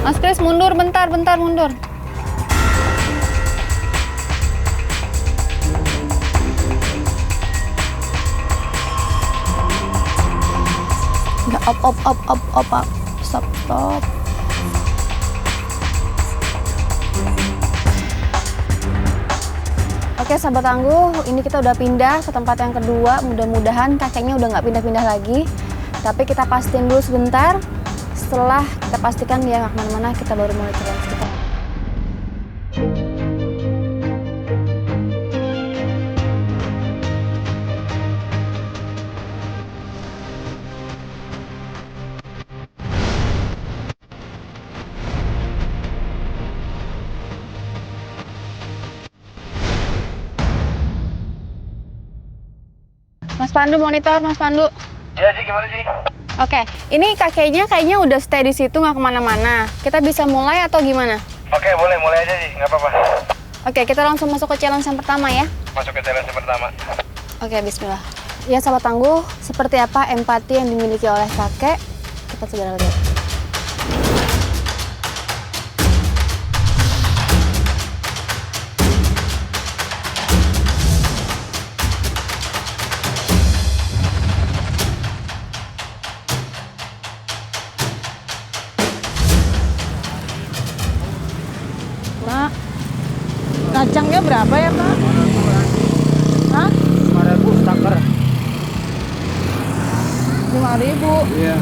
Mas Kris, mundur bentar, mundur. Nggak, op. Stop. Oke, sahabat tangguh, ini kita udah pindah ke tempat yang kedua. Mudah-mudahan kakeknya udah nggak pindah-pindah lagi. Tapi kita pastiin dulu sebentar. Setelah kita pastikan dia nggak kemana-mana, kita baru mulai challenge kita. Mas Pandu, monitor, Mas Pandu. Ya sih, gimana sih? Oke, ini kakeknya kayaknya udah stay di situ nggak kemana-mana. Kita bisa mulai atau gimana? Oke, boleh, mulai aja sih, nggak apa-apa. Oke, kita langsung masuk ke challenge yang pertama ya. Masuk ke challenge yang pertama. Oke, bismillah. Ya, sahabat tangguh, seperti apa empati yang dimiliki oleh kakek? Kita segera lihat. Pak, kacangnya berapa ya, Pak? Hah? 5.000 staker. 5.000. Iya.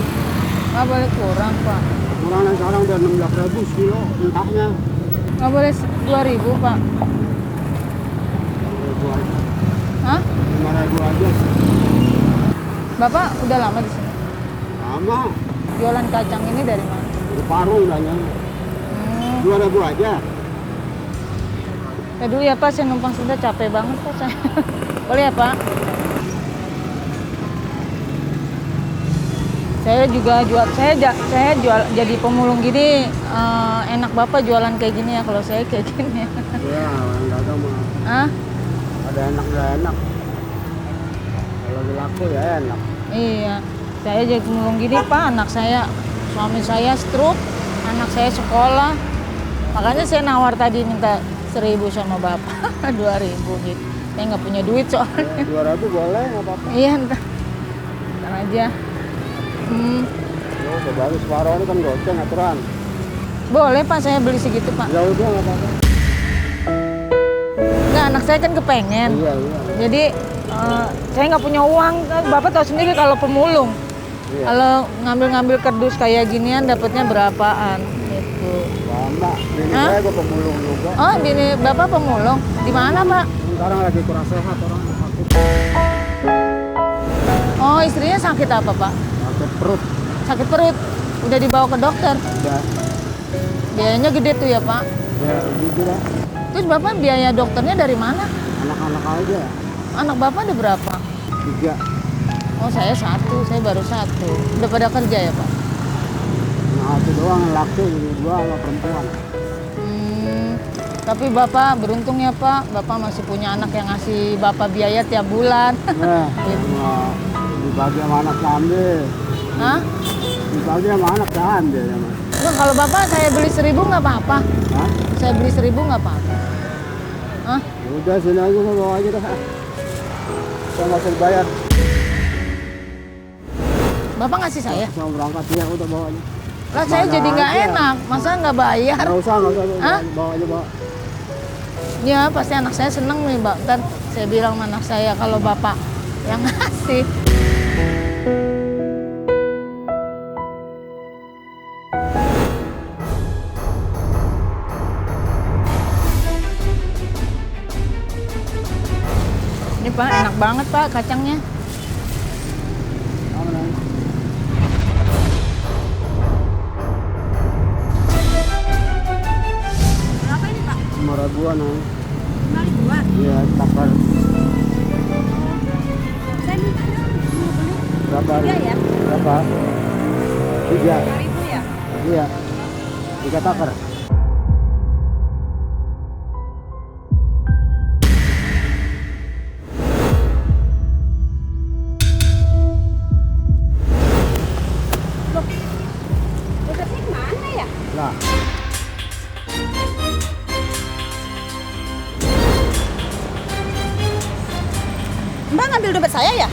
Nggak boleh kurang, Pak. Kurangnya sekarang udah 16.000 sekilo mentahnya. Nggak boleh 2.000, Pak. 5.000 aja. Hah? 5.000 aja. Bapak udah lama di sini? Sama. Jualan kacang ini dari mana? Di Parung nanya. 2.000 aja. Ya dulu ya Pak, saya numpang sudah capek banget Pak saya. Boleh ya Pak? Saya juga saya jual jadi pemulung gini, enak Bapak jualan kayak gini ya, kalau saya kayak gini. Iya, orang dagang mah. Hah? Ada enak nggak enak. Kalau lagi laku ya enak. Iya, saya jadi pemulung gini Pak, suami saya stroke, anak saya sekolah. Makanya saya nawar tadi minta 1.000 sama Bapak, 2.000 gitu. Saya nggak punya duit soalnya. Ya, 2.000 boleh, nggak apa-apa. Iya, ntar aja. Ya udah bagus, separuh ini kan goceng aturan. Boleh Pak, saya beli segitu Pak. Ya udah nggak apa-apa. Nggak, anak saya kan kepengen. Iya. Jadi saya nggak punya uang. Bapak tahu sendiri kalau pemulung. Iya. Kalau ngambil kardus kayak ginian dapatnya berapaan gitu. Sama, bini Hah? saya gue pemulung juga. Oh, bini Bapak pemulung. Di mana Pak? Sekarang lagi kurang sehat orang sakit. Oh, istrinya sakit apa Pak? Sakit perut. Sakit perut. Udah dibawa ke dokter. Udah. Biayanya gede tuh ya Pak. Ya gitu lah. Terus Bapak biaya dokternya dari mana? Anak-anak aja. Anak Bapak ada berapa? 3. Oh, saya baru 1. Udah pada kerja ya Pak? Nah itu doang yang laki, ini 2 sama perempuan. Tapi Bapak beruntung ya Pak, Bapak masih punya anak yang ngasih Bapak biaya tiap bulan. Nah, dibagi sama anak saya ambil. Hah? Dibagi sama anak saya ambil. Ya, Mas. Nah, kalau Bapak saya beli 1.000 nggak apa-apa? Hah? Saya beli 1.000 nggak apa-apa? Hah? Ya udah sini aja, bawa aja dah. Saya nggak usah bayar. Bapak ngasih saya? Saya mau berangkat, ya udah bawa aja. Lah saya jadi nggak aja. enak, masa nggak bayar? Nggak usah. Hah? Bawa aja, bawa. Ya pasti anak saya seneng nih Mbak. Ntar saya bilang sama anak saya kalau Bapak yang ngasih. Ini Pak, enak banget Pak kacangnya. Apa namanya? Berapa ini Pak? 5.000-an. 5.000-an? Iya, takar. Saya minta dong, mau beli Berapa? 3 ya? Berapa? 3. 5.000 ya? Iya. 3 takar. Dekatnya kemana ya? Lah, saya ya?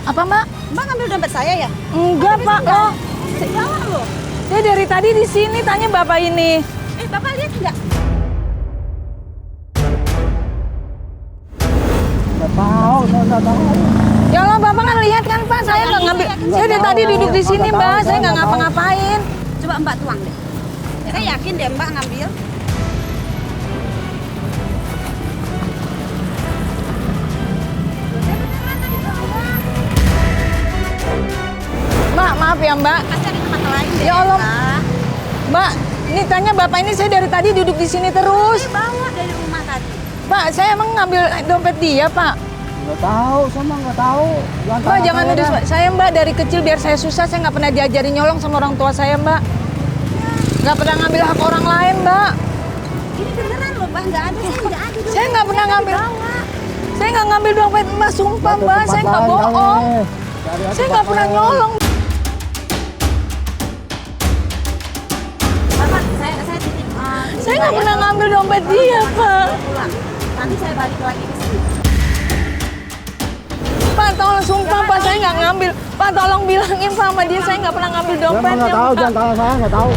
Apa Mbak? Mbak ngambil dompet saya ya? Enggak Pak, loh. Saya bawa loh. Saya dari tadi di sini tanya Bapak ini. Bapak lihat nggak? Nggak tahu, saya nggak tahu. Ya Allah, Bapak kan lihat kan Pak, saya nggak ngambil. Saya dari tadi duduk di sini Mbak, saya nggak ngapa-ngapain. Coba Mbak tuang deh. Saya yakin deh Mbak ngambil. Mbak, maaf ya Mbak. Mas cari tempat lain deh. Ya Allah. Mbak. Mbak, ini tanya Bapak ini saya dari tadi duduk di sini terus. Saya bawa dari rumah tadi. Pak, saya emang ngambil dompet dia Pak. Nggak tahu, sama nggak tahu. Mbak, jangan nuduh saya Mbak, dari kecil biar saya susah, saya nggak pernah diajarin nyolong sama orang tua saya Mbak. Nggak pernah ngambil hak orang lain Mbak. Ini beneran loh Mbak, nggak ada. Saya nggak ada. Saya nggak pernah ngambil. Saya nggak ngambil dompet Mbak, sumpah Mbak, saya nggak bohong. Saya nggak pernah nyolong. Bapak, saya titip. Saya nggak pernah ngambil dompet dia Pak. Pulang. Nanti saya balik lagi ke sini. Pak, tolong sumpah Pak, saya nggak ngambil. Pak, tolong bilangin Pak sama dia, saya nggak pernah ngambil Saya dompetnya nggak tahu, Pak. jangan tanya saya, nggak tahu.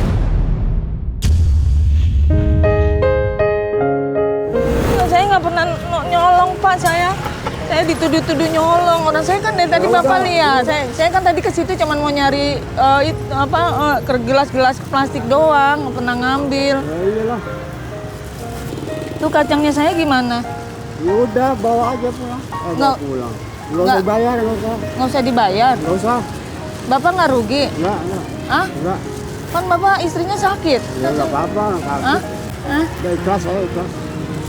Saya nggak pernah nyolong Pak, saya dituduh-tuduh nyolong. Orang saya kan dari tadi Bapak lihat, saya kan tadi ke situ cuma mau nyari gelas-gelas plastik doang, nggak pernah ngambil. Ya iyalah. Tuh kacangnya saya gimana? Ya udah, bawa aja pulang. Bawa Nggak. pulang. Nggak Nggak. usah bayar, nggak usah. Nggak usah dibayar. Nggak usah. Bapak nggak rugi? Nggak. Ah? Nggak. Kan Bapak istrinya sakit. Ya nggak apa-apa, nggak Ah? apa-apa. Ah? Udah ikhlas, saya ikhlas.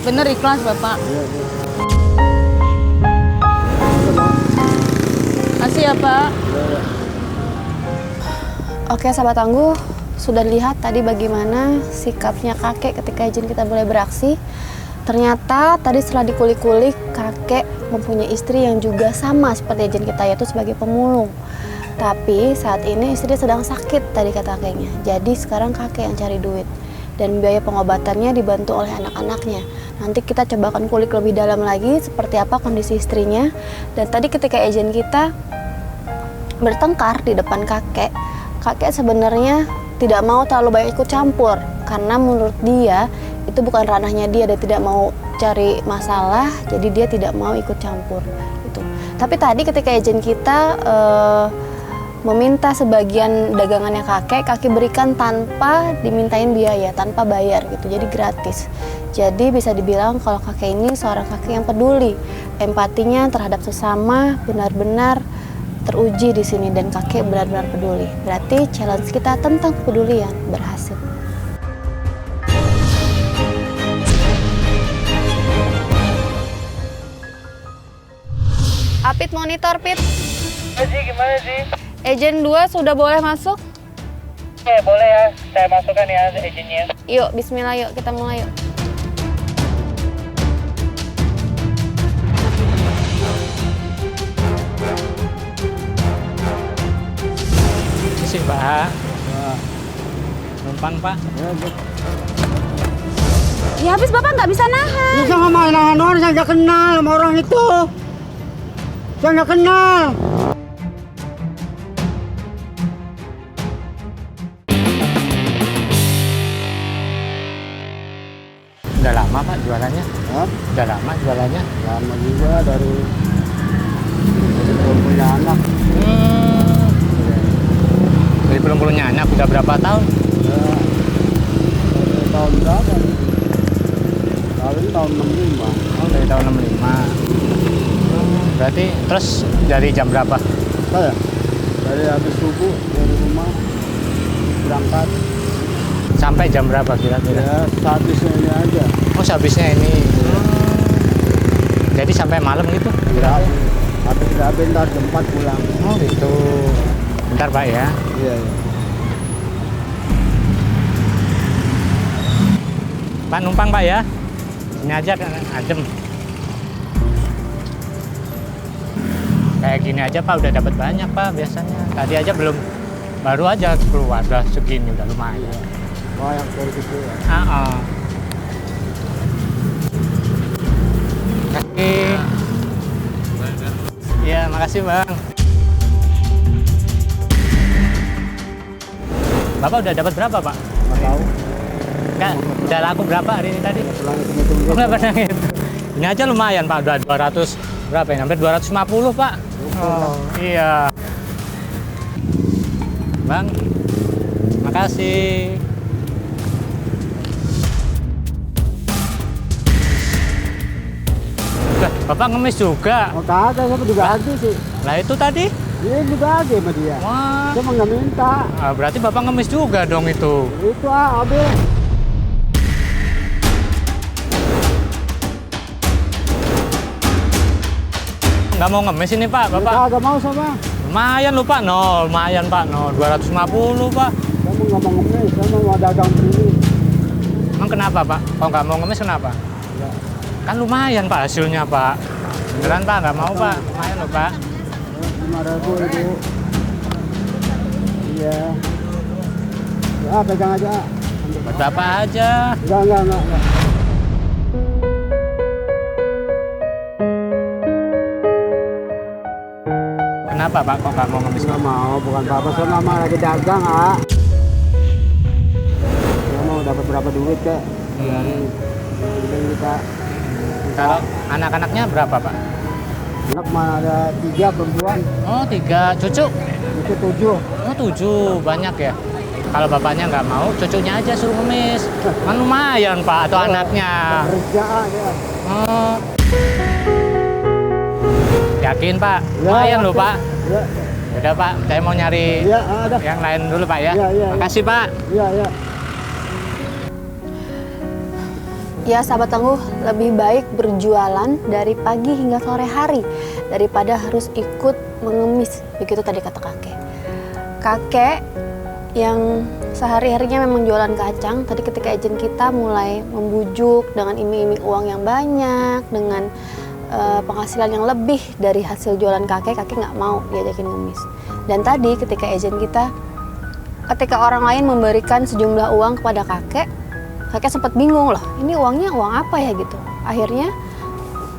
Bener ikhlas Bapak. Iya, iya. Kasih ya Pak. Iya, iya. Oke, sahabat tangguh, sudah lihat tadi bagaimana sikapnya kakek ketika izin kita mulai beraksi. Ternyata tadi setelah dikulik-kulik, kakek mempunyai istri yang juga sama seperti izin kita, yaitu sebagai pemulung. Tapi saat ini istri sedang sakit tadi kata kakeknya. Jadi sekarang kakek yang cari duit. Dan biaya pengobatannya dibantu oleh anak-anaknya. Nanti kita coba akan kulik lebih dalam lagi seperti apa kondisi istrinya. Dan tadi ketika izin kita bertengkar di depan kakek, kakek sebenarnya tidak mau terlalu banyak ikut campur. Karena menurut dia, itu bukan ranahnya dia dan tidak mau cari masalah, jadi dia tidak mau ikut campur. Gitu. Tapi tadi ketika izin kita meminta sebagian dagangannya kakek berikan tanpa dimintain biaya, tanpa bayar gitu, jadi gratis. Jadi bisa dibilang kalau kakek ini seorang kakek yang peduli, empatinya terhadap sesama benar-benar teruji di sini dan kakek benar-benar peduli. Berarti challenge kita tentang kepedulian berhasil. Apit monitor, Pit. Gimana sih? Agent 2 sudah boleh masuk? Oke, boleh ya. Saya masukkan ya agennya. Yuk, bismillah yuk, kita mulai yuk. Sih, Pak. Nah, Numpang, Pak. ya, ya. Ya habis Bapak nggak bisa nahan. Ya, saya nggak mau nahan orang, saya nggak kenal sama orang itu. Saya nggak kenal. Udah lama, Pak, jualannya? Hah? Udah lama jualannya? Lama juga dari belum punya anak. Dari belum punya anak, udah berapa tahun? Ya, dari tahun berapa? Tahun 65. Oh, dari tahun 65. Berarti terus dari jam berapa? Saya dari habis subuh dari rumah berangkat. Sampai jam berapa kira-kira? Ya, sehabisnya ini aja. Oh, sehabisnya ini. Jadi sampai malam gitu? Ya, tapi tidak bentar jam 4 pulang. Oh, gitu. Bentar, Pak, ya. Iya, iya. Pak, numpang, Pak, ya. Sini aja kan adem. Kayak gini aja, Pak, udah dapat banyak, Pak, biasanya. Tadi aja belum, baru aja keluar, udah segini, udah lumayan. Banyak dari situ ya. Oke. Iya, makasih Bang. Bapak udah dapat berapa Pak? Nggak tahu. Enggak, udah laku berapa hari ini tadi? Pulang hitung-hitung Oh, gitu. nggak pernah gitu. Ini aja lumayan Pak, udah 200 berapa ya? Hampir 250 Pak. Oh, iya. Bang, makasih. Lah, Bapak ngemis juga. Oh kagak, saya juga ganti sih. Lah itu tadi. Ini juga ganti sama dia. Wah, Dia mah nggak minta. berarti Bapak ngemis juga dong itu. Itu habis. Nggak mau ngemis ini Pak, Bapak. Kagak mau sama. Lumayan loh Pak, no, lumayan Pak, no, 250 Pak. Kamu nggak mau ngemis, kamu mau dagang begini. Emang kenapa Pak? Kalau nggak mau ngemis kenapa? Ya. Kan lumayan Pak hasilnya Pak. Beneran Pak, nggak mau Pak, lumayan loh Pak. 5.000 Ibu. Iya. Ya pegang aja. Buat Bapak aja. Enggak. Kenapa Pak, kok nggak mau ngemis? Nggak mau, bukan apa-apa. Saya mama lagi dagang, ah. Saya mau dapat berapa duit, Kak? Dari kita. Kalau anak-anaknya berapa Pak? Anak mah ada 3 perempuan, Oh 3, cucu? itu 7. Oh 7, banyak ya? Kalau bapaknya nggak mau, cucunya aja suruh ngemis. Kan lumayan Pak, atau anaknya. Kerja aja. Oh. Yakin Pak? Ya, Lumayan loh yakin. Pak. Ya, Udah Pak, saya mau nyari ya ada. yang lain dulu Pak ya. Iya. Makasih Pak. Iya. Ya sahabat tangguh, lebih baik berjualan dari pagi hingga sore hari daripada harus ikut mengemis, begitu tadi kata kakek. Kakek yang sehari-harinya memang jualan kacang, tadi ketika izin kita mulai membujuk dengan iming-iming uang yang banyak, dengan penghasilan yang lebih dari hasil jualan kakek nggak mau diajakin ngemis. Dan tadi ketika izin kita, ketika orang lain memberikan sejumlah uang kepada kakek sempat bingung loh, ini uangnya uang apa ya gitu. Akhirnya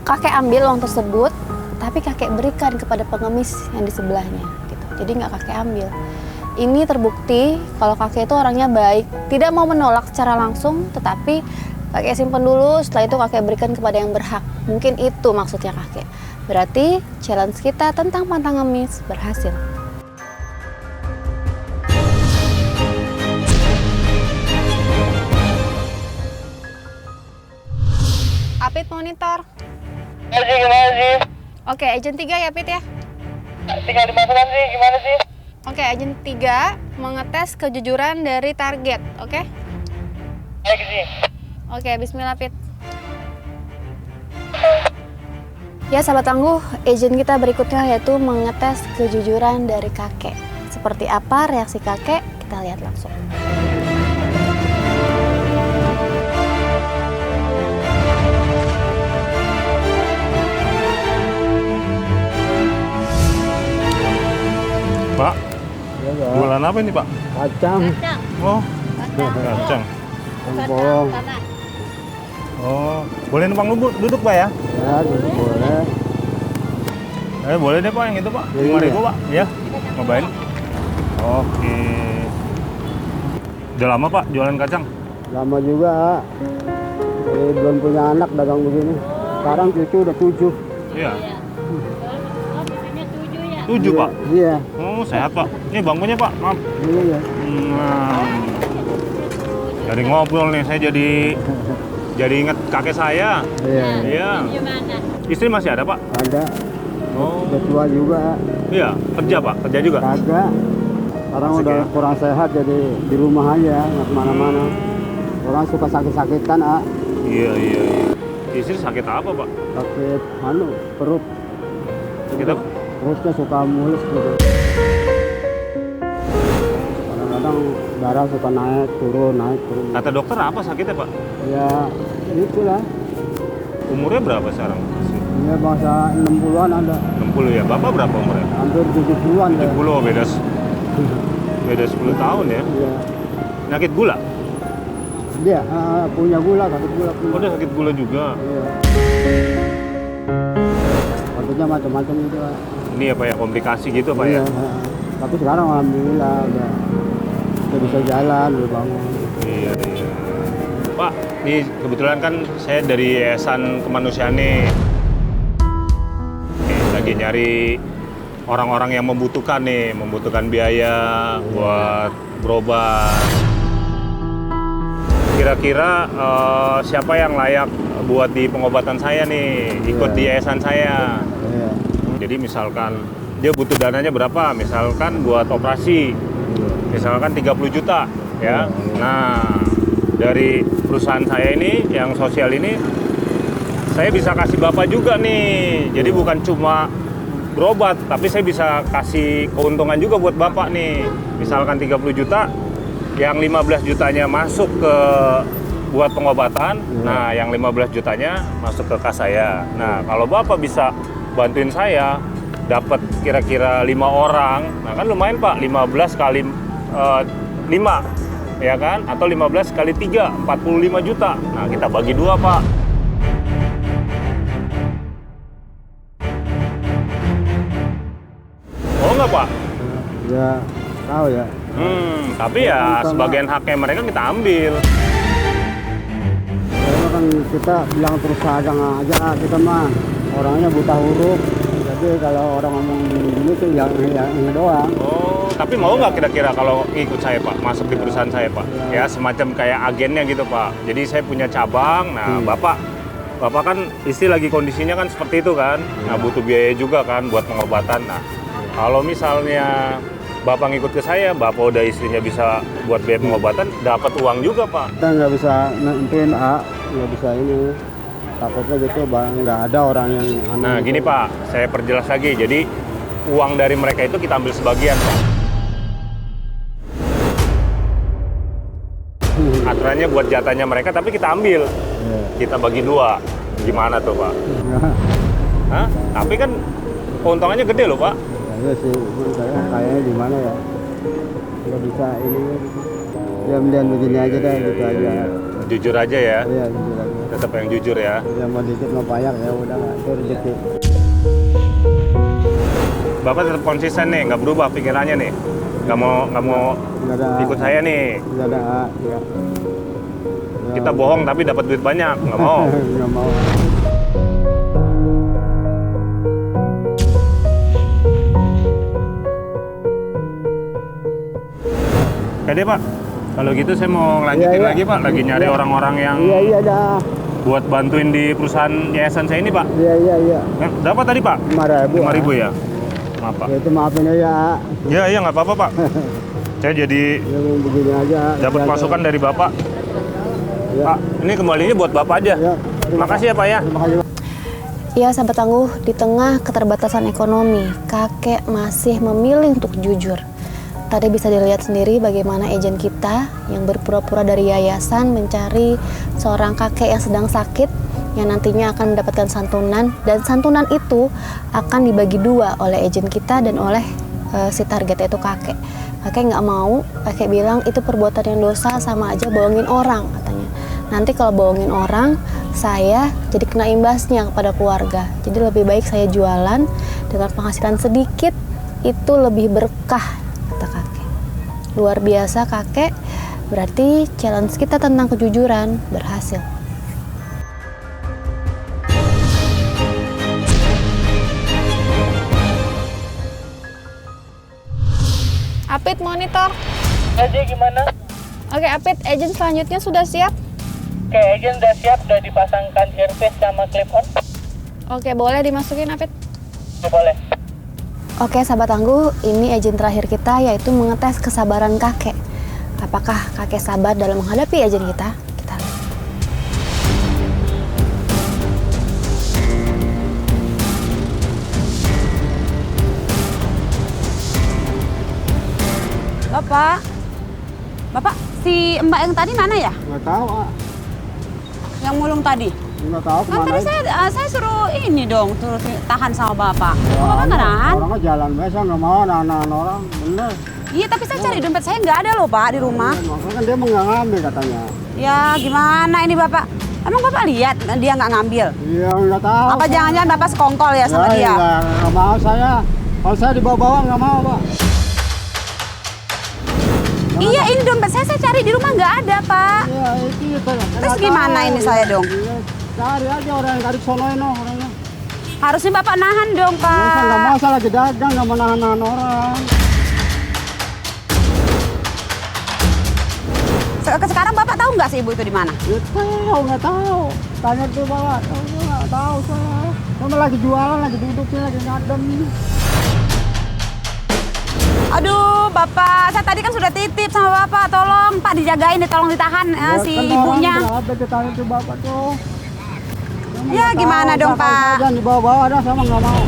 kakek ambil uang tersebut, tapi kakek berikan kepada pengemis yang di sebelahnya gitu. Jadi nggak kakek ambil. Ini terbukti kalau kakek itu orangnya baik, tidak mau menolak secara langsung, tetapi kakek simpan dulu, setelah itu kakek berikan kepada yang berhak. Mungkin itu maksudnya kakek. Berarti challenge kita tentang pantang ngemis berhasil. Apit monitor. Gimana sih? Oke, agent 3 ya Pit ya. Tinggal dimasukkan sih, gimana sih? Oke, agent 3 mengetes kejujuran dari target, oke? Baik sih. Oke, bismillah Pit. Ya sahabat tangguh, agent kita berikutnya yaitu mengetes kejujuran dari kakek. Seperti apa reaksi kakek? Kita lihat langsung. Pak, Ya, jualan apa ini Pak? kacang. Oh, kacang. Kangkong. Oh, boleh numpang duduk Pak ya? Ya, boleh. Boleh deh Pak yang itu Pak, Iya. 5.000 Pak, ya? Cobain. Oke. Udah lama Pak jualan kacang? Lama juga. Belum punya anak dagang begini. Sekarang cucu udah 7. Iya. 7 Pak? Iya. Oh, sehat Pak. Ini bangkunya Pak, maaf. Iya. Dari ngobrol nih, saya jadi inget kakek saya. Iya. Iya. Istri masih ada Pak? Ada. Oh, Udah tua juga. iya. Kerja Pak? Kerja juga? Kagak. Sekarang Asik udah ya? kurang sehat jadi di rumah aja, nggak kemana-mana. Orang suka sakit-sakitan, Iya. Istri sakit apa Pak? sakit perut. Sakit apa? Perutnya suka mulus gitu. Kadang-kadang darah suka naik turun. Kata dokter apa sakitnya Pak? Ya itulah. Umurnya berapa sekarang? Ini bangsa 60-an ada. 60 ya? Bapak berapa umurnya? Hampir 70-an deh. 70, beda 10 tahun ya? Iya. Penyakit gula? Dia punya gula, sakit gula punya. Oh, dia sakit gula juga? Iya. takutnya macam-macam gitu Pak. Ini apa ya, komplikasi gitu Pak ya? Iya, tapi sekarang alhamdulillah udah bisa jalan, udah bangun. Iya. Pak, ini kebetulan kan saya dari Yayasan Kemanusiaan nih. Lagi nyari orang-orang yang membutuhkan biaya buat berobat. Kira-kira siapa yang layak buat di pengobatan saya nih, ikut di yayasan saya. Iya. Jadi misalkan dia butuh dananya berapa, misalkan buat operasi, misalkan 30 juta ya. Nah, dari perusahaan saya ini, yang sosial ini, saya bisa kasih Bapak juga nih. Jadi bukan cuma berobat, tapi saya bisa kasih keuntungan juga buat Bapak nih. Misalkan 30 juta, yang 15 jutanya masuk ke buat pengobatan, nah yang 15 jutanya masuk ke kas saya. Nah, kalau Bapak bisa bantuin saya dapat kira-kira 5 orang, nah kan lumayan Pak, 15 kali 5 ya kan, atau 15 kali 3 45 juta. Nah, kita bagi 2 Pak. Oh enggak Pak? Ya tahu ya. Tapi ya sebagian haknya mereka kita ambil. Karena kan kita bilang terus aja kita mah orangnya buta huruf. Jadi kalau orang ngomong gini tuh yang doang. Oh, tapi mau nggak kira-kira kalau ikut saya Pak, masuk di perusahaan saya Pak? Ya semacam kayak agennya gitu Pak. Jadi saya punya cabang, nah Bapak kan istri lagi kondisinya kan seperti itu kan. Nah butuh biaya juga kan buat pengobatan. Nah kalau misalnya Bapak ngikut ke saya, Bapak udah istrinya bisa buat biaya pengobatan, dapat uang juga Pak. Kita nggak bisa nentuin nggak bisa ini. Takutnya gitu nggak ada orang yang aneh. Nah gini Pak, saya perjelas lagi. Jadi uang dari mereka itu kita ambil sebagian Pak. Aturannya buat jatahnya mereka, tapi kita ambil. Kita bagi 2. Gimana tuh Pak? Hah? Tapi kan keuntungannya gede loh Pak. Iya sih, kayaknya di mana ya? Nggak bisa ini. Diam-diam begini aja deh, gitu aja. Jujur aja ya. Iya, jujur aja. Tetap yang jujur ya. Ya mau dikit mau banyak ya udah itu rezeki. Bapak tetap konsisten nih, nggak berubah pikirannya nih. Nggak mau Nggak ada. ikut saya nih. Nggak ada ya. Kita bohong tapi dapat duit banyak, nggak mau. Nggak mau. Oke Pak, kalau gitu saya mau lanjutin Iya. lagi Pak. Lagi nyari orang-orang yang Iya dah. buat bantuin di perusahaan yayasan saya ini Pak. Iya. Berapa tadi Pak? 5.000. 5.000 ya? Maaf Pak. Ya itu maafin aja. Iya nggak apa-apa Pak. Saya jadi Ya mau begini aja. dapat masukan dari Bapak. Ya. Pak, ini kembalinya buat Bapak aja. Ya. Terima kasih ya Pak ya. Terima kasih. Iya sahabat tangguh, di tengah keterbatasan ekonomi, kakek masih memilih untuk jujur. Tadi bisa dilihat sendiri bagaimana agen kita yang berpura-pura dari yayasan mencari seorang kakek yang sedang sakit yang nantinya akan mendapatkan santunan, dan santunan itu akan dibagi 2 oleh agen kita dan oleh si target yaitu kakek. Kakek nggak mau, kakek bilang itu perbuatan yang dosa, sama aja bohongin orang katanya. Nanti kalau bohongin orang, saya jadi kena imbasnya kepada keluarga. Jadi lebih baik saya jualan dengan penghasilan sedikit, itu lebih berkah, kata kakek. Luar biasa kakek, berarti challenge kita tentang kejujuran berhasil. Apit monitor. Aja gimana? Oke Apit, agent selanjutnya sudah siap? Oke, agent udah siap, udah dipasangkan earpiece sama clip on. Oke, boleh dimasukin Apit? Boleh. Oke sahabat tangguh, ini agent terakhir kita yaitu mengetes kesabaran kakek. Apakah kakek sabar dalam menghadapi agent kita? Kita lihat. Bapak, si Mbak yang tadi mana ya? Nggak tahu Yang mulung tadi? Nggak tahu Kan kemana. tadi saya suruh ini dong, suruh tahan sama Bapak. Ya, Bapak nggak nahan? Orangnya jalan biasa nggak mau nahan orang, bener. Iya, tapi saya cari dompet saya nggak ada loh Pak di rumah. Makanya kan dia nggak ngambil katanya. Ya gimana ini Bapak? Emang Bapak lihat dia nggak ngambil? Iya, nggak tahu. Apa jangan-jangan Bapak sekongkol ya sama dia? Nggak mau saya. Kalau saya dibawa-bawa nggak mau, Pak. Iya, ini dompet saya cari di rumah nggak ada, Pak. Iya, itu. Terus gimana ini saya dong? Iya, cari aja orang yang tarik sono ini orangnya. Harusnya Bapak nahan dong, Ya, saya nggak mau, Pak. saya lagi dagang, nggak mau nahan-nahan orang. Sekarang Bapak tahu nggak si ibu itu di mana? Ya, nggak tahu. Tanya tuh Bapak, nggak tahu saya. Saya lagi jualan, lagi duduk sih, lagi ngadem. Aduh, Bapak, saya tadi kan sudah titip sama Bapak. Tolong, Pak, dijagain, tolong ditahan si ibunya. Berapa ditanya tuh Bapak tuh. Saya Ya, nggak gimana tahu, dong, Pak? Jangan dibawa-bawa dah, sama nggak mau.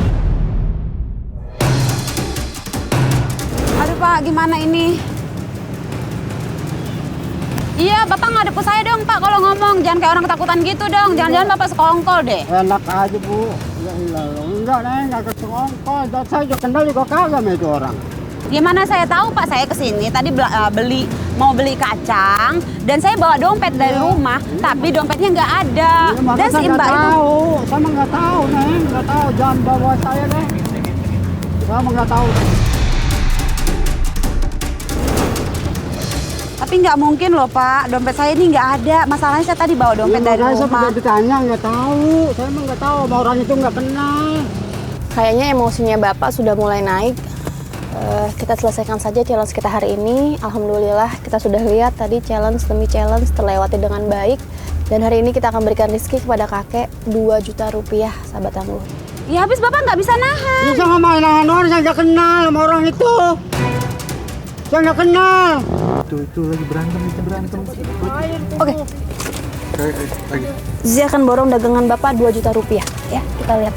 Aduh, Pak, gimana ini? Iya, Bapak ngadep ke saya dong, Pak, kalau ngomong. Jangan kayak orang ketakutan gitu dong. Jangan-jangan Bapak sekongkol deh. Enak aja Bu. Ya ilah, enggak nih, nggak kesongkol. Saya juga kenal juga kagak sama itu orang. Gimana saya tahu, Pak, saya kesini tadi mau beli kacang dan saya bawa dompet dari rumah, tapi dompetnya nggak ada. Ya, makanya Dan si saya Mbak nggak itu, tahu. Sama nggak tahu nih, nggak tahu. Jangan bawa saya deh. Sama nggak tahu. tapi nggak mungkin loh, Pak, dompet saya ini nggak ada. Masalahnya saya tadi bawa dompet dari Makanya rumah. saya ditanya nggak tahu. Saya emang nggak tahu. Sama orang itu nggak kenal. Kayaknya emosinya Bapak sudah mulai naik. Kita selesaikan saja challenge kita hari ini. Alhamdulillah kita sudah lihat tadi challenge demi challenge terlewati dengan baik. Dan hari ini kita akan berikan rezeki kepada kakek 2 juta rupiah, sahabat tangguh. Ya habis Bapak nggak bisa nahan. Bisa nggak main orang, saya nggak kenal sama orang itu. Saya nggak kenal. Itu lagi berantem. Oke, Zia akan borong dagangan Bapak 2 juta rupiah. Ya, kita lihat.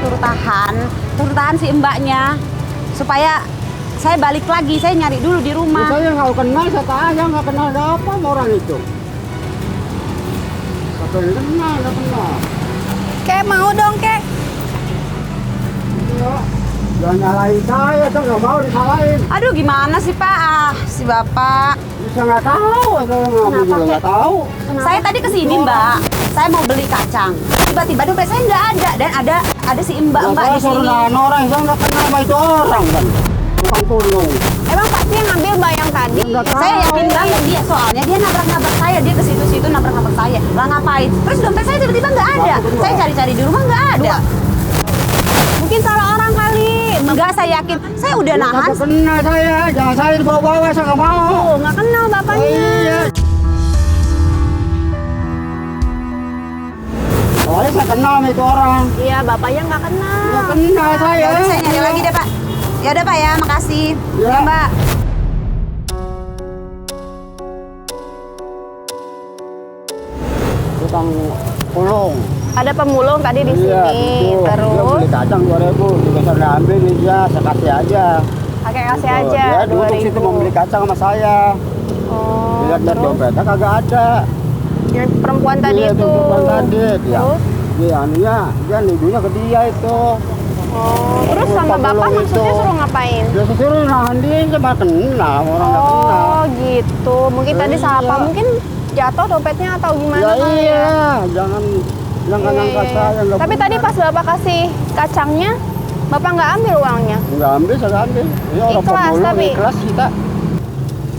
Turut tahan si mbaknya supaya saya balik lagi. Saya nyari dulu di rumah. Saya nggak kenal, saya tanya nggak kenal apa sama orang itu. Siapa yang kenal, nggak kenal. Kek mau dong, Kek. Iya. Jangan nyalahin saya, saya nggak mau disalahin. Aduh, gimana sih, Pak? Si Bapak. Saya nggak tahu, saya nggak tahu. Saya tadi kesini, Mbak. Saya mau beli kacang. Tiba-tiba dompet saya nggak ada dan ada si mbak-mbak di Suruh sini. nahan orang, saya nggak kenal sama itu orang kan. Tukang tulung. Emang pasti yang ngambil Mbak yang tadi? Nggak tahu. Saya yakin banget dia, soalnya dia nabrak-nabrak saya, dia ke situ-situ nabrak-nabrak saya. Lah ngapain? Terus dompet saya tiba-tiba nggak ada. Saya cari-cari di rumah nggak ada. Mungkin salah orang kali. Enggak, saya yakin. Saya udah nahan. Nggak kenal saya, jangan saya dibawa-bawa, saya nggak mau. Oh, nggak kenal bapaknya. Iya. Soalnya saya kenal sama itu orang. Iya, Bapaknya nggak kenal. Nggak kenal saya. Ya udah, saya nyari lagi deh, Pak. Ya udah, Pak, ya, makasih. Ya. Ya, Mbak. Tukang pulung. Ada pemulung tadi di sini. Iya, gitu. Dia Terus beli kacang 2.000, juga saya udah ambil nih dia, saya kasih aja. kakek kasih Tuh, aja dia duduk 2.000. situ mau beli kacang sama saya. Oh, Lihat dari terus dompetnya kagak ada. yang perempuan tadi Iya, itu. perempuan tadi. Dia, Terus? dia anunya, dia nidunya ke dia itu. Oh, terus sama Pemulung Bapak maksudnya itu. suruh ngapain? Dia suruh nahan dia, cuma kenal, orang nggak kenal. Oh, gitu. Mungkin tadi Iya. salah, mungkin jatuh dompetnya atau gimana Ya kali iya, ya? jangan Iya, ngangkat iya. saya. nggak Tapi benar. tadi pas Bapak kasih kacangnya, Bapak nggak ambil uangnya. Nggak ambil, saya nggak ambil. Ini orang Ikhlas, pemulung, tapi? ikhlas kita.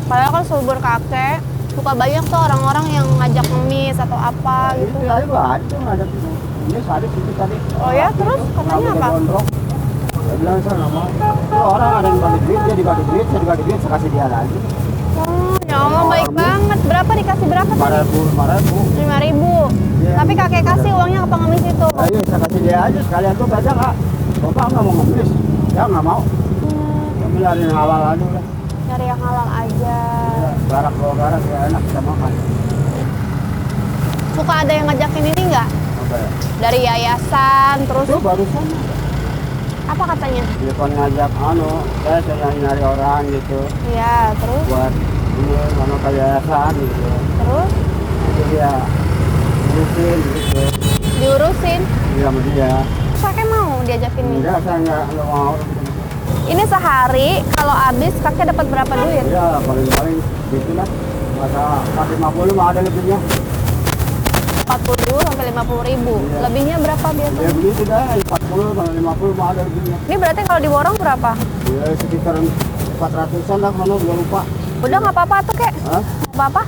Padahal kan subur kakek, suka banyak tuh orang-orang yang ngajak ngemis atau apa gitu. Itu tadi gua ada tuh. Ini sadis itu tadi. Oh ya, terus katanya Ngambil apa? gondrong. Saya bilang saya nggak mau. Itu orang ada yang bagi duit, dia dibagi duit, saya dibagi duit, saya kasih dia lagi. Oh, ya Allah baik banget. Berapa dikasih berapa tadi? 5.000. 5.000. Iya. Tapi kakek kasih uangnya ke pengemis itu. Ayo saya kasih dia aja sekalian tuh baca nggak? Bapak nggak mau ngemis, ya nggak mau. Ya nyari yang halal aja udah. Cari yang halal aja. Ya, garak bawa garak ya enak kita makan. Suka ada yang ngajakin ini nggak? Apa ya? Dari yayasan, terus Itu barusan apa katanya? telepon ngajak saya nyari orang gitu Iya, terus buat ini mana ke yayasan gitu. terus Itu dia urusin gitu. diurusin. Iya sama dia. Kakek mau diajakin ini. Enggak, saya nggak mau. Ini sehari kalau habis kakek dapat berapa duit? Ya paling-paling gitu lah. 500 Ada 450 mah ada lebihnya. 40 sampai 50 ribu. Iya. Lebihnya berapa Ya biasanya? begitu dah, 40 sampai 50 mah ada lebihnya. Ini berarti kalau diborong berapa? Ya sekitar 400-an lah, mana gua lupa. Udah nggak apa-apa tuh kek. Hah? Nggak apa-apa.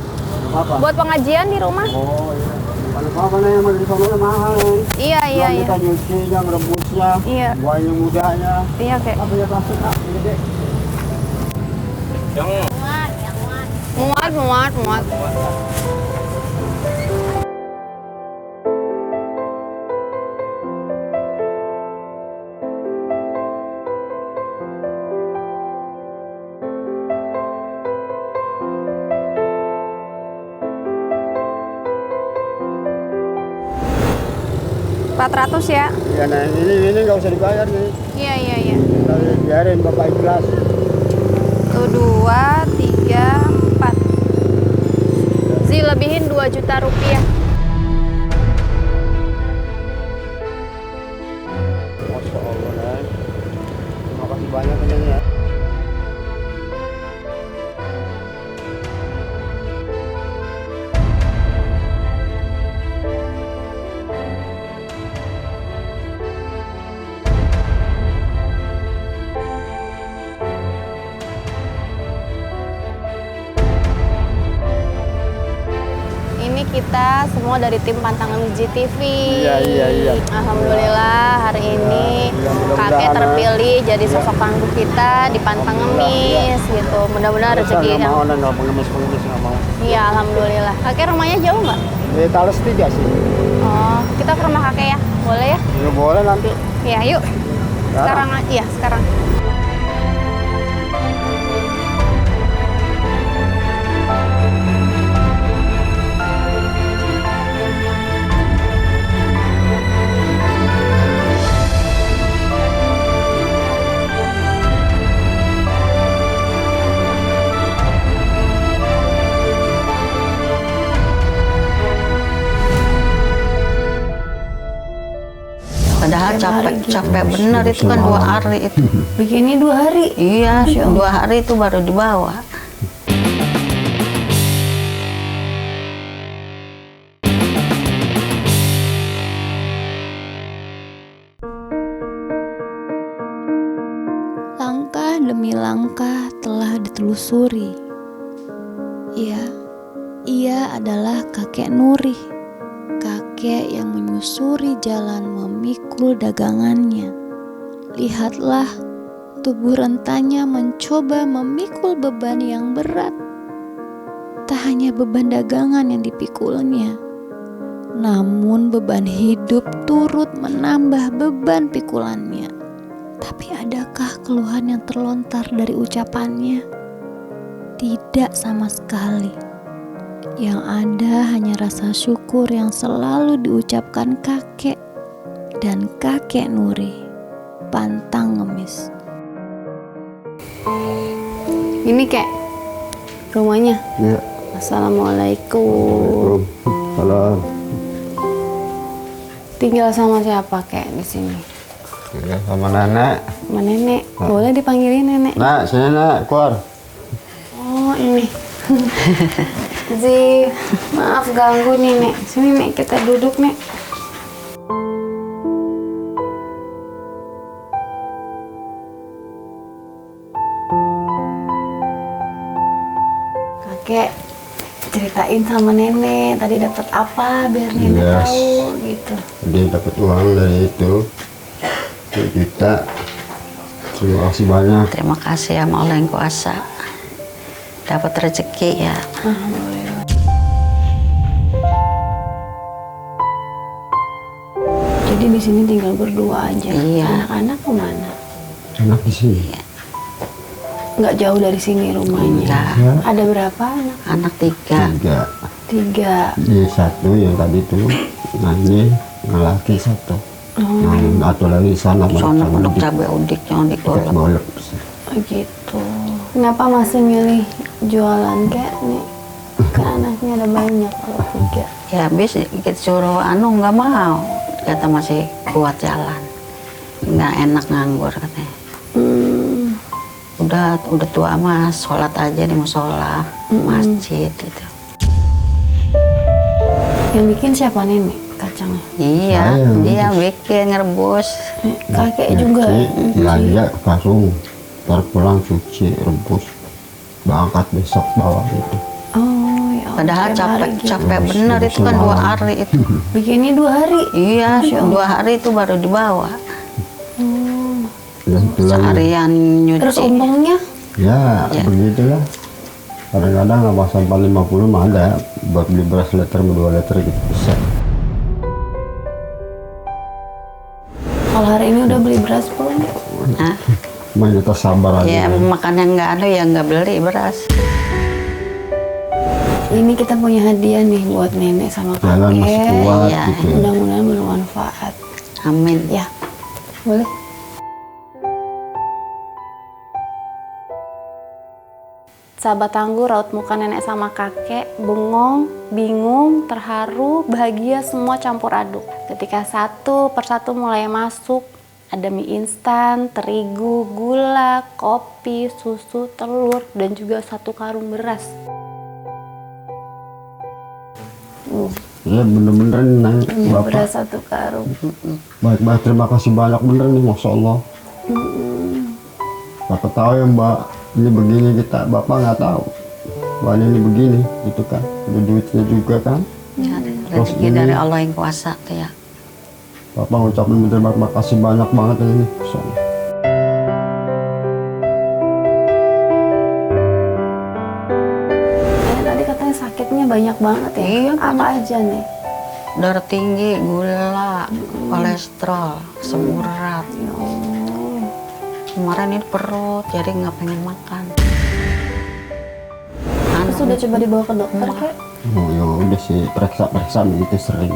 Apa? Buat pengajian di rumah. Oh iya. Kalau apa yang mau di sana mahal. Iya iya Yang iya. kita nyucinya, merebusnya, Iya. buahnya mudanya. Iya kek. Apa ya plastik kak, gede. Muat. Ratus ya? Ya nah ini nggak usah dibayar nih. Iya. Kita biarin bapak ikhlas. 1, 2, 3, 4. Zi lebihin 2 juta rupiah. Masya Allah, Neng. Terima kasih banyak Neng ya. Ini kita semua dari tim Pantangan GTV. Iya. Alhamdulillah hari ini Ya, mudah-mudahan, kakek terpilih jadi sosok tangguh kita di Pantang Ngemis gitu. Mudah-mudahan rezeki nggak yang mau, Neng, nggak pengemis nggak mau. iya alhamdulillah. Kakek rumahnya jauh nggak? Di Talas 3 sih. Oh kita ke rumah kakek ya, boleh ya? Ya boleh nanti. Ya yuk. Sekarang iya sekarang. Padahal capek bener itu kan 2 hari itu. Begini 2 hari. Iya, 2 hari itu baru dibawa. Langkah demi langkah telah ditelusuri. Ia adalah kakek Nuri. Kakek yang menyusuri jalan memikul dagangannya. Lihatlah, tubuh rentanya mencoba memikul beban yang berat. Tak hanya beban dagangan yang dipikulnya, namun beban hidup turut menambah beban pikulannya. Tapi adakah keluhan yang terlontar dari ucapannya? Tidak sama sekali. Yang ada hanya rasa syukur yang selalu diucapkan kakek dan kakek Nuri, Pantang Ngemis. Ini kek rumahnya. Ya. Assalamualaikum. Salam. Tinggal sama siapa kek di sini? Ya, sama nenek. Sama nenek. Boleh dipanggilin nenek? Nak, sini nak, keluar. Oh ini. Zi, maaf ganggu nih nek. Sini nek kita duduk nek. Kakek ceritain sama nenek tadi dapat apa biar nenek tahu gitu. Dia dapat uang dari itu 1 juta. Terima kasih banyak. Terima kasih sama Allah yang kuasa. Dapat rezeki ya. Alhamdulillah. Jadi di sini tinggal berdua aja. Iya. Anak-anak kemana? Anak di sini. Nggak jauh dari sini rumahnya. Enggak. Ada berapa anak? Anak 3. 3. Ini 1 yang tadi itu. Nah ini yang laki 1. Nah, atau lagi di sana. Soalnya pondok cabai udik yang digolok. Boleh. Oh gitu. Kenapa masih milih jualan kek nih? Kan anaknya ada banyak kalau 3. Ya habis kita suruh nggak mau. Kata masih kuat jalan. Nggak enak nganggur katanya. Udah tua mas, sholat aja di musola. masjid gitu. Yang bikin siapa nenek kacangnya? Iya, Saya dia bikin ngerebus. Kakek juga. Belanja ke karung, ntar pulang cuci, rebus, berangkat besok bawa gitu. Oh ya. Padahal tiap hari gitu. capek bener itu kan 2 hari itu. Bikinnya 2 hari. Iya, 2 hari itu baru dibawa. Dan pulang Seharian Terus nyuci. untungnya? ya Ya. begitulah. Kadang-kadang nggak sampai 50 mah ada buat beli beras liter 2 liter gitu bisa. Kalau hari ini udah beli beras belum? Nah, Cuma kita sabar aja. ya makan yang nggak ada ya nggak beli beras. Ini kita punya hadiah nih buat nenek sama Jalan masih kakek. kuat Iya. gitu. Mudah-mudahan bermanfaat. Amin. Ya, boleh. Sahabat Tangguh, raut muka nenek sama kakek, bengong, bingung, terharu, bahagia, semua campur aduk. Ketika satu persatu mulai masuk, ada mie instan, terigu, gula, kopi, susu, telur, dan juga 1 karung beras. Ya bener-bener nih Neng, Bapak. Beras 1 karung. Baik-baik, terima kasih banyak bener nih, Masya Allah. Bapak tahu ya Mbak, ini begini kita, Bapak nggak tahu. Bahwa ini begini, gitu kan. Ada duitnya juga kan. Ya, Terus rezeki ini- dari Allah yang kuasa tuh ya. Bapak ngucapin terima kasih banyak banget ini. Masya Allah. Nenek tadi katanya sakitnya banyak banget ya? Iya, Apa aja nih? Darah tinggi, gula, kolesterol, asam urat. Ya Allah. Kemarin ini perut, jadi nggak pengen makan. Terus udah coba dibawa ke dokter kek? Oh ya udah sih, periksa-periksa begitu sering.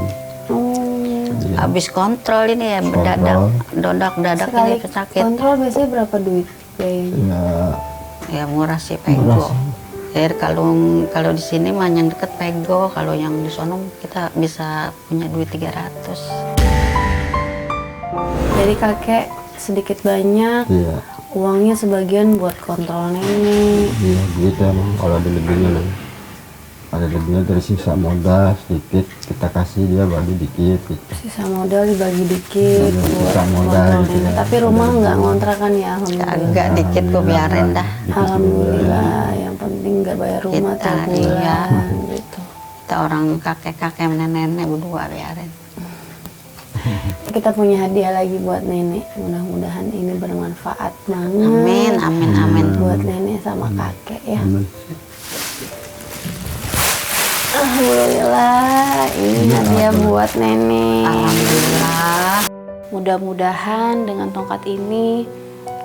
Iya. Habis kontrol ini ya, Kontrol. dadak Sekali ini sakit. kontrol biasanya berapa duit biayanya? Ya Ya murah sih murah Pego. sih. Jadi kalau di sini mah yang deket Pego, kalau yang di sono kita bisa punya duit 300. Jadi kakek sedikit banyak, Iya, uangnya sebagian buat kontrol nenek. iya gitu emang. Kalau ada lebihnya Neng. Ada lebihnya dari sisa modal sedikit, kita kasih dia bagi dikit gitu. Sisa modal dibagi dikit Iya, buat sisa modal kontrol gitu nenek. ya. Tapi rumah nggak ngontrakan ya, alhamdulillah. Agak dikit kok biarin dah. Alhamdulillah, yang penting nggak bayar rumah Kita, tiap iya. bulan gitu. Kita orang kakek-kakek nenek berdua biarin. Kita punya hadiah lagi buat nenek. Mudah-mudahan ini bermanfaat banget. Amin, amin, amin. Buat nenek sama kakek ya. Amin. Alhamdulillah, ini hadiah buat nenek. Alhamdulillah. Mudah-mudahan dengan tongkat ini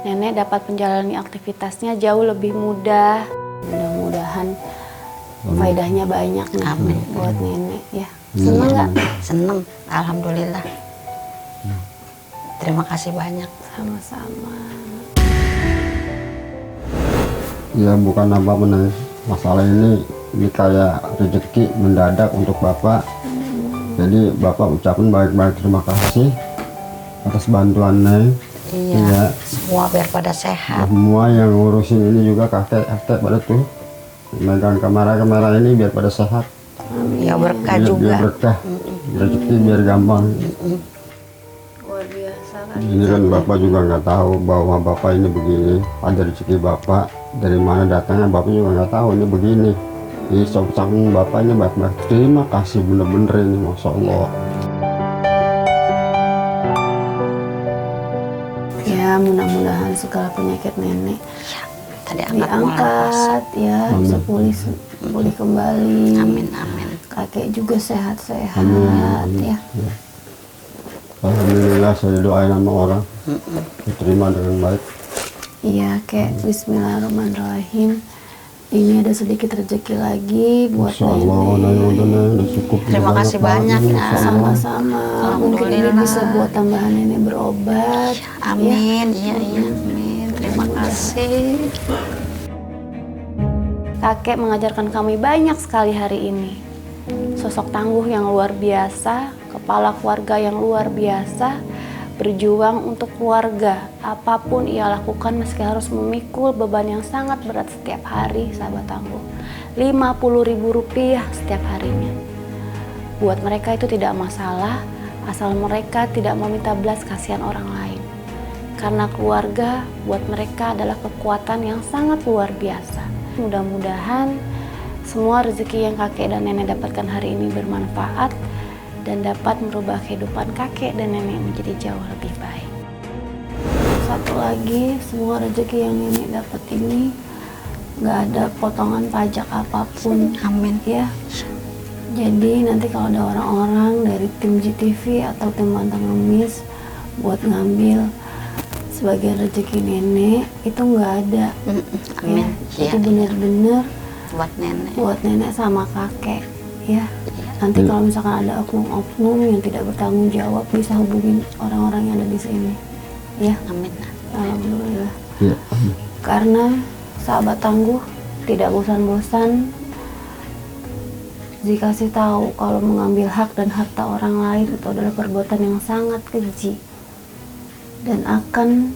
nenek dapat menjalani aktivitasnya jauh lebih mudah. Mudah-mudahan faedahnya banyak nih Amin. buat nenek ya. Senang nggak? Seneng, alhamdulillah. Terima kasih banyak. Sama-sama. Ya bukan apa-apa Neng. Masalah ini kayak rezeki mendadak untuk Bapak. Jadi Bapak ucapin baik-baik terima kasih atas bantuan Neng. Iya. Iya. Semua biar pada sehat. Semua yang ngurusin ini juga kakek pada tuh megang kamera ini biar pada sehat. Ya berkah Biar juga. berkah. Rezeki biar gampang. Luar biasa kan. Ini kan Bapak juga nggak tahu bahwa Bapak ini begini. Ada rezeki Bapak dari mana datangnya Bapak juga nggak tahu ini begini. Ini saking Bapak ini baik-baik. Terima kasih bener-bener ini, Masya Allah. Ya mudah-mudahan segala penyakit nenek Tadi angkat mulai puasa. diangkat ya, bisa pulih kembali. Amin, amin. Kakek juga sehat-sehat Amin. ya. Alhamdulillah saya doain sama orang. Diterima dengan baik. Iya kek, bismillahirrahmanirrahim. Ini ada sedikit rezeki lagi buat Masya Allah, udah cukup. Terima kasih banyak ya. Masya Allah. Sama-sama. Mungkin ini Alhamdulillah. bisa buat tambahan nenek berobat. Amin, iya, iya, amin. Terima kasih. Kakek mengajarkan kami banyak sekali hari ini. Sosok tangguh yang luar biasa, kepala keluarga yang luar biasa, berjuang untuk keluarga. Apapun ia lakukan meski harus memikul beban yang sangat berat setiap hari, sahabat tangguh. Rp50.000 setiap harinya. Buat mereka itu tidak masalah, asal mereka tidak meminta belas kasihan orang lain. Karena keluarga buat mereka adalah kekuatan yang sangat luar biasa. Mudah-mudahan semua rezeki yang kakek dan nenek dapatkan hari ini bermanfaat dan dapat merubah kehidupan kakek dan nenek menjadi jauh lebih baik. Satu lagi, semua rezeki yang nenek dapat ini nggak ada potongan pajak apapun. Amin. Ya. Jadi nanti kalau ada orang-orang dari tim GTV atau tim Pantang Ngemis buat ngambil sebagian rezeki nenek, itu nggak ada. Amin. Ya, itu benar-benar buat nenek sama kakek. Ya. Nanti kalau misalkan ada oknum-oknum yang tidak bertanggung jawab, bisa hubungin orang-orang yang ada di sini. Ya. Amin. Alhamdulillah. Ya. Karena sahabat tangguh tidak bosan-bosan dikasih tahu kalau mengambil hak dan harta orang lain itu adalah perbuatan yang sangat keji dan akan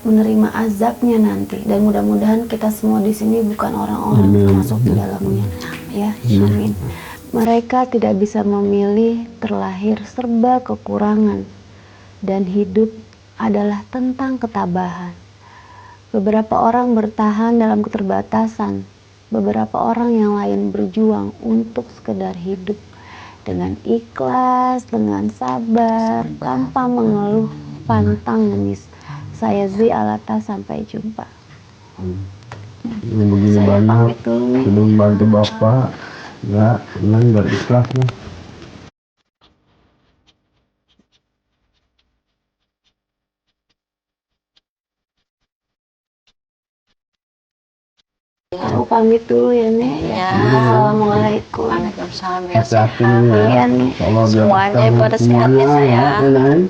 menerima azabnya nanti. Dan mudah-mudahan kita semua di sini bukan orang-orang termasuk di dalamnya. Ya, amin. Mereka tidak bisa memilih, terlahir serba kekurangan, dan hidup adalah tentang ketabahan. Beberapa orang bertahan dalam keterbatasan. Beberapa orang yang lain berjuang untuk sekedar hidup dengan ikhlas, dengan sabar, tanpa mengeluh, pantang ngemis. Saya Zwi Alata, sampai jumpa. Ini begini banyak sebelum bantu bapak, ya senang berikhlasnya. Aku pamit dulu ya, Nek. Ya. Assalamualaikum. Waalaikumsalam ya. Hati-hati ya. Iya, Nek. Kalau dia Semuanya ketemu pada sehat ya, semuanya, sayang. ya, Nay.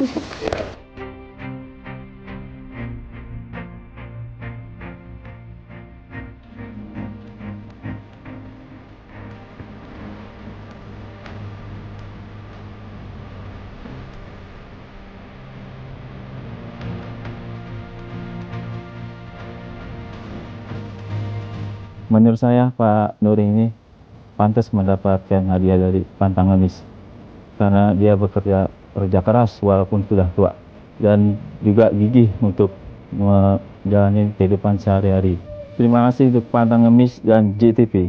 Menurut saya Pak Nuri ini pantas mendapatkan hadiah dari Pantang Ngemis karena dia bekerja keras walaupun sudah tua dan juga gigih untuk menjalani kehidupan sehari-hari. Terima kasih untuk Pantang Ngemis dan JTV.